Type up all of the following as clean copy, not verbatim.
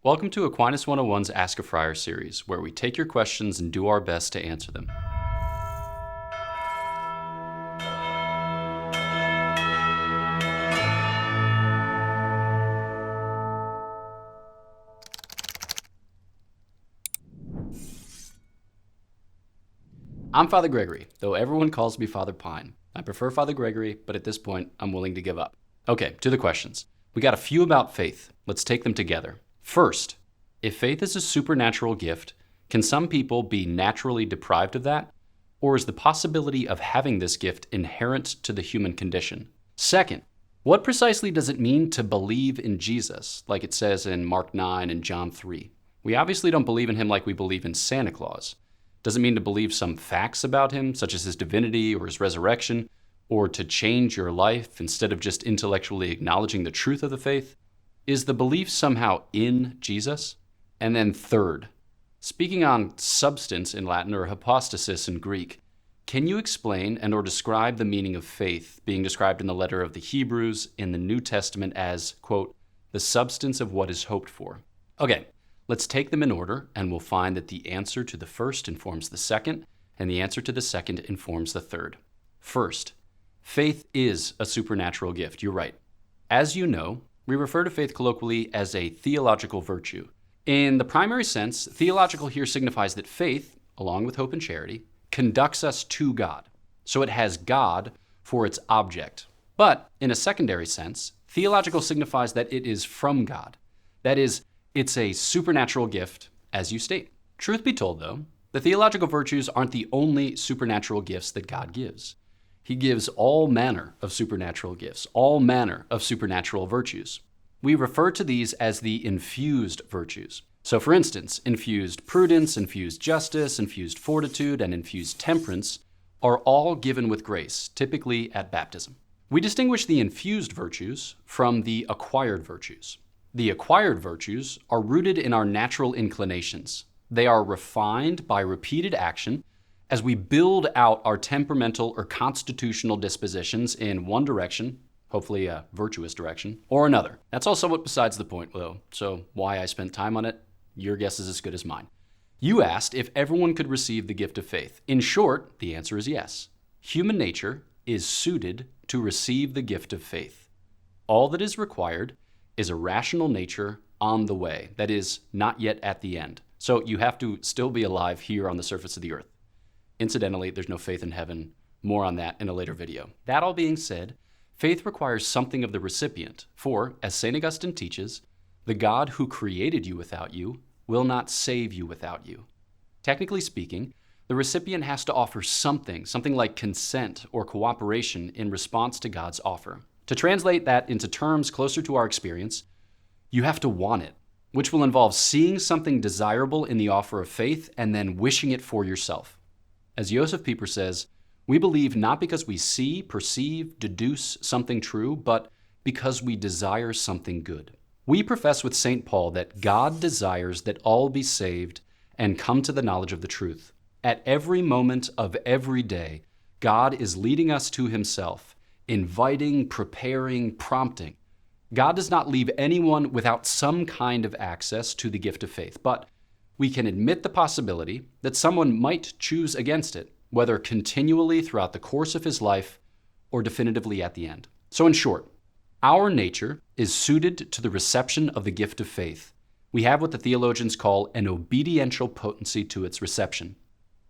Welcome to Aquinas 101's Ask a Friar series, where we take your questions and do our best to answer them. I'm Father Gregory, though everyone calls me Father Pine. I prefer Father Gregory, but at this point, I'm willing to give up. Okay, to the questions. We got a few about faith. Let's take them together. First, if faith is a supernatural gift, can some people be naturally deprived of that? Or is the possibility of having this gift inherent to the human condition? Second, what precisely does it mean to believe in Jesus, like it says in Mark 9 and John 3? We obviously don't believe in him like we believe in Santa Claus. Does it mean to believe some facts about him, such as his divinity or his resurrection, or to change your life instead of just intellectually acknowledging the truth of the faith? Is the belief somehow in Jesus? And then third, speaking on substance in Latin or hypostasis in Greek, can you explain and or describe the meaning of faith being described in the letter of the Hebrews in the New Testament as, quote, the substance of what is hoped for? Okay, let's take them in order, and we'll find that the answer to the first informs the second, and the answer to the second informs the third. First, faith is a supernatural gift. You're right. As you know, we refer to faith colloquially as a theological virtue. In the primary sense, theological here signifies that faith, along with hope and charity, conducts us to God. So it has God for its object. But in a secondary sense, theological signifies that it is from God. That is, it's a supernatural gift, as you state. Truth be told, though, the theological virtues aren't the only supernatural gifts that God gives. He gives all manner of supernatural gifts, all manner of supernatural virtues. We refer to these as the infused virtues. So for instance, infused prudence, infused justice, infused fortitude, and infused temperance are all given with grace, typically at baptism. We distinguish the infused virtues from the acquired virtues. The acquired virtues are rooted in our natural inclinations. They are refined by repeated action as we build out our temperamental or constitutional dispositions in one direction, hopefully a virtuous direction, or another. That's all somewhat besides the point, though, so why I spent time on it, your guess is as good as mine. You asked if everyone could receive the gift of faith. In short, the answer is yes. Human nature is suited to receive the gift of faith. All that is required is a rational nature on the way, that is, not yet at the end. So you have to still be alive here on the surface of the earth. Incidentally, there's no faith in heaven. More on that in a later video. That all being said, faith requires something of the recipient, for, as St. Augustine teaches, the God who created you without you will not save you without you. Technically speaking, the recipient has to offer something like consent or cooperation in response to God's offer. To translate that into terms closer to our experience, you have to want it, which will involve seeing something desirable in the offer of faith and then wishing it for yourself. As Joseph Pieper says, we believe not because we see, perceive, deduce something true, but because we desire something good. We profess with St. Paul that God desires that all be saved and come to the knowledge of the truth. At every moment of every day, God is leading us to himself, inviting, preparing, prompting. God does not leave anyone without some kind of access to the gift of faith, but we can admit the possibility that someone might choose against it, whether continually throughout the course of his life or definitively at the end. So in short, our nature is suited to the reception of the gift of faith. We have what the theologians call an obediential potency to its reception.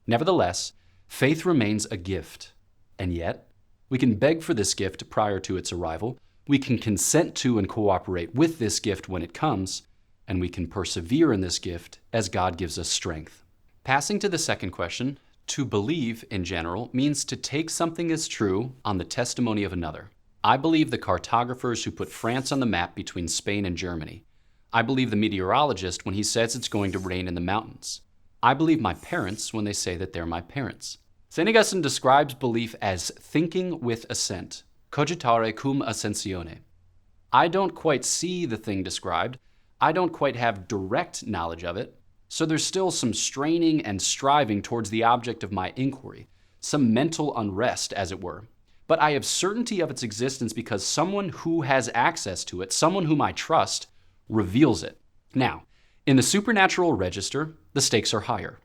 Nevertheless, faith remains a gift, and yet we can beg for this gift prior to its arrival, we can consent to and cooperate with this gift when it comes, and we can persevere in this gift as God gives us strength. Passing to the second question, to believe, in general, means to take something as true on the testimony of another. I believe the cartographers who put France on the map between Spain and Germany. I believe the meteorologist when he says it's going to rain in the mountains. I believe my parents when they say that they're my parents. St. Augustine describes belief as thinking with assent, cogitare cum assentione. I don't quite see the thing described. I don't quite have direct knowledge of it. So there's still some straining and striving towards the object of my inquiry, some mental unrest, as it were. But I have certainty of its existence because someone who has access to it, someone whom I trust, reveals it. Now, In the supernatural register, the stakes are higher.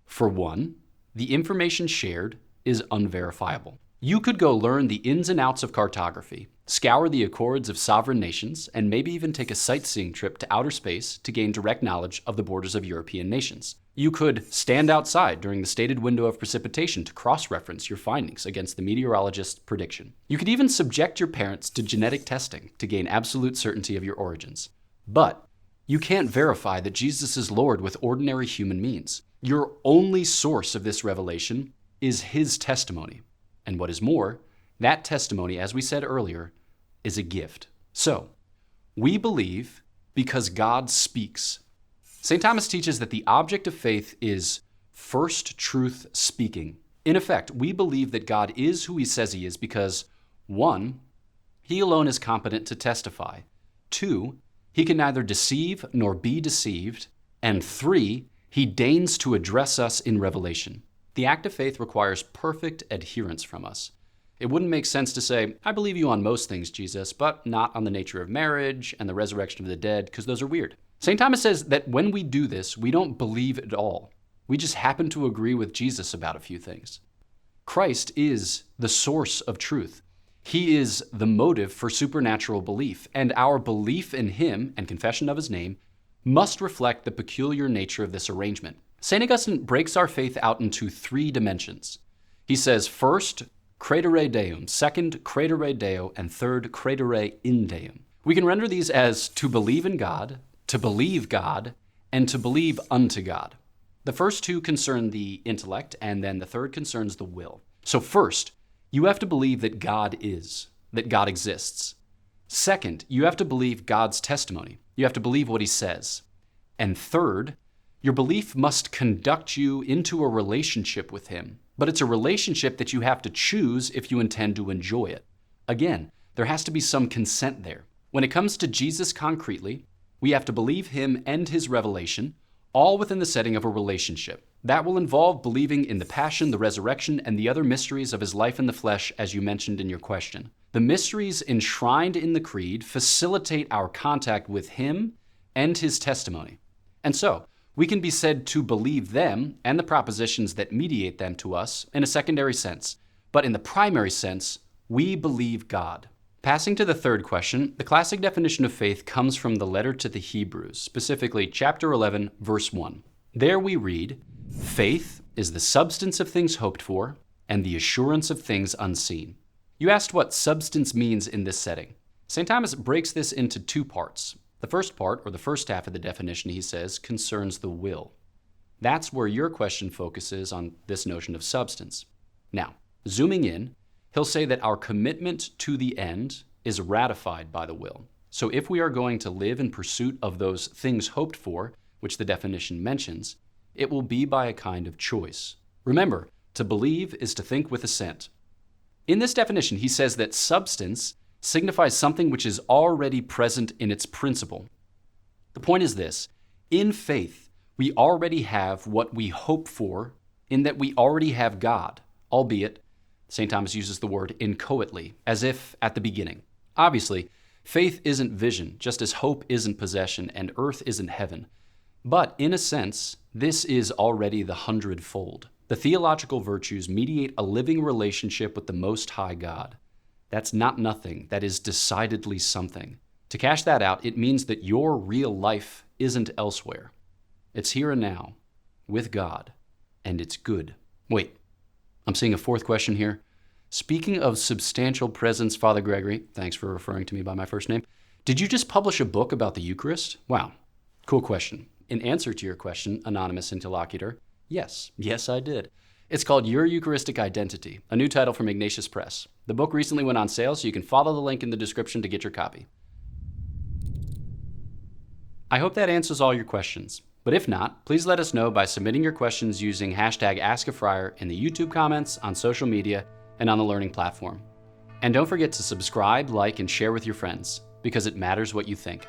For one, the information shared is unverifiable. You could go learn the ins and outs of cartography, scour the accords of sovereign nations, and maybe even take a sightseeing trip to outer space to gain direct knowledge of the borders of European nations. You could stand outside during the stated window of precipitation to cross-reference your findings against the meteorologist's prediction. You could even subject your parents to genetic testing to gain absolute certainty of your origins. But you can't verify that Jesus is Lord with ordinary human means. Your only source of this revelation is his testimony. And what is more, that testimony, as we said earlier, is a gift. So, we believe because God speaks. St. Thomas teaches that the object of faith is first truth speaking. In effect, we believe that God is who he says he is because 1, he alone is competent to testify. 2, he can neither deceive nor be deceived. And 3, he deigns to address us in revelation. The act of faith requires perfect adherence from us. It wouldn't make sense to say, I believe you on most things, Jesus, but not on the nature of marriage and the resurrection of the dead, because those are weird. St. Thomas says that when we do this, we don't believe at all. We just happen to agree with Jesus about a few things. Christ is the source of truth. He is the motive for supernatural belief, and our belief in him and confession of his name must reflect the peculiar nature of this arrangement. St. Augustine breaks our faith out into 3 dimensions. He says, first, credere Deum, second, credere Deo, and third, credere in Deum. We can render these as to believe in God, to believe God, and to believe unto God. The first 2 concern the intellect, and then the third concerns the will. So first, you have to believe that God is, that God exists. Second, you have to believe God's testimony. You have to believe what he says. And third, your belief must conduct you into a relationship with him, but it's a relationship that you have to choose if you intend to enjoy it. Again, there has to be some consent there. When it comes to Jesus concretely, we have to believe him and his revelation, all within the setting of a relationship. That will involve believing in the passion, the resurrection, and the other mysteries of his life in the flesh, as you mentioned in your question. The mysteries enshrined in the creed facilitate our contact with him and his testimony. And so, we can be said to believe them and the propositions that mediate them to us in a secondary sense. But in the primary sense, we believe God. Passing to the third question, the classic definition of faith comes from the letter to the Hebrews, specifically chapter 11, verse 1. There we read, faith is the substance of things hoped for and the assurance of things unseen. You asked what substance means in this setting. St. Thomas breaks this into 2 parts. The first part, or the first half of the definition, he says, concerns the will. That's where your question focuses on this notion of substance. Now, zooming in, he'll say that our commitment to the end is ratified by the will. So if we are going to live in pursuit of those things hoped for, which the definition mentions, it will be by a kind of choice. Remember, to believe is to think with assent. In this definition, he says that substance signifies something which is already present in its principle. The point is this: in faith, we already have what we hope for, in that we already have God, albeit, St. Thomas uses the word inchoately, as if at the beginning. Obviously, faith isn't vision, just as hope isn't possession and earth isn't heaven. But in a sense, this is already the 100-fold. The theological virtues mediate a living relationship with the Most High God. That's not nothing, that is decidedly something. To cash that out, it means that your real life isn't elsewhere. It's here and now, with God, and it's good. Wait, I'm seeing a 4th question here. Speaking of substantial presence, Father Gregory, thanks for referring to me by my first name, did you just publish a book about the Eucharist? Wow, cool question. In answer to your question, anonymous interlocutor, yes, I did. It's called Your Eucharistic Identity, a new title from Ignatius Press. The book recently went on sale, so you can follow the link in the description to get your copy. I hope that answers all your questions. But if not, please let us know by submitting your questions using hashtag AskAFriar in the YouTube comments, on social media, and on the learning platform. And don't forget to subscribe, like, and share with your friends, because it matters what you think.